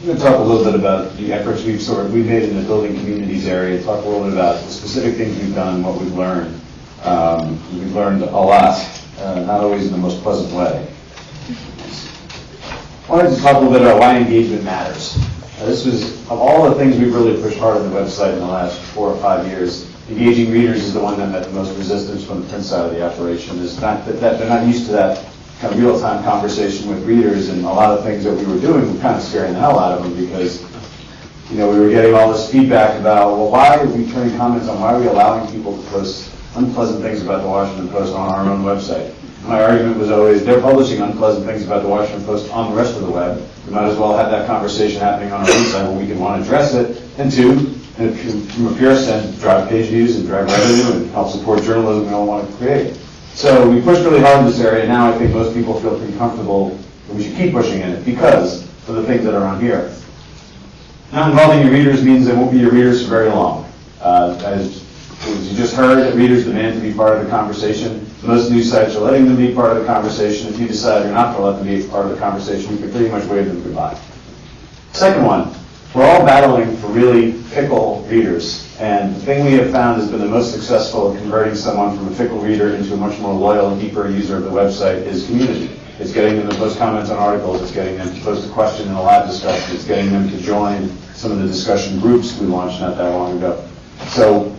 I'm going to talk a little bit about the efforts we've made in the building communities area, talk a little bit about the specific things we've done, what we've learned. We've learned a lot, not always in the most pleasant way. I wanted to talk a little bit about why engagement matters. This was, of all the things we've really pushed hard on the website in the last 4 or 5 years, engaging readers is the one that met the most resistance from the print side of the operation. Is not that they're not used to that kind of real-time conversation with readers, and a lot of things that we were doing were kind of scaring the hell out of them because, we were getting all this feedback about, well, why are we turning comments on, why are we allowing people to post unpleasant things about the Washington Post on our own website? My argument was always, they're publishing unpleasant things about the Washington Post on the rest of the web. We might as well have that conversation happening on our website where we can want to address it, and two, from a pure sense, drive page views and drive revenue and help support journalism we all want to create. So we pushed really hard in this area. Now I think most people feel pretty comfortable that we should keep pushing in it because of the things that are on here. Not involving your readers means they won't be your readers for very long. As you just heard, that readers demand to be part of the conversation. Most news sites are letting them be part of the conversation. If you decide you're not going to let them be part of the conversation, you can pretty much wave them goodbye. Second one, we're all battling for really fickle readers. And the thing we have found has been the most successful in converting someone from a fickle reader into a much more loyal and deeper user of the website is community. It's getting them to post comments on articles. It's getting them to post a question in a live discussion. It's getting them to join some of the discussion groups we launched not that long ago. So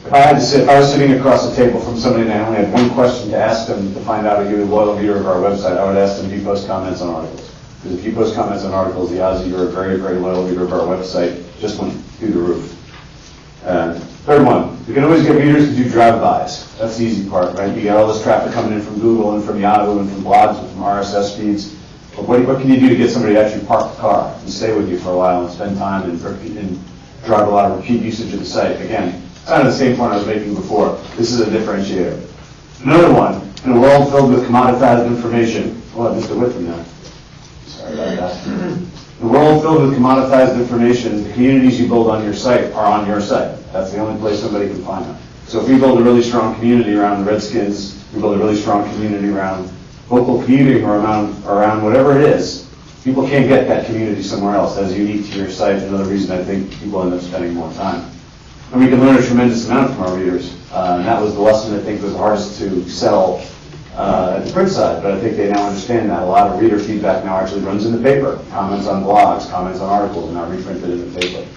if I was sitting across the table from somebody and I only had one question to ask them to find out if you're a loyal reader of our website, I would ask them, do you post comments on articles? Because if you post comments on articles, the odds that you're a very, very loyal reader of our website just went through the roof. Third one, we can always get readers to do drive-bys. That's the easy part, right? You get all this traffic coming in from Google and from Yahoo and from blogs and from RSS feeds. But what can you do to get somebody to actually park the car and stay with you for a while and spend time and drive a lot of repeat usage of the site? Again, it's kind of the same point I was making before. This is a differentiator. Another one, in a world filled with commoditized information. Oh, I missed it with me now. Sorry about that. In a world filled with commoditized information, the communities you build on your site are on your site. That's the only place somebody can find them. So if we build a really strong community around the Redskins, we build a really strong community around local commuting or around whatever it is, people can't get that community somewhere else. That's unique to your site. Another reason I think people end up spending more time. And we can learn a tremendous amount from our readers. And that was the lesson I think was hardest to sell at the print side, but I think they now understand that. A lot of reader feedback now actually runs in the paper. Comments on blogs, comments on articles, are now reprinted in the paper.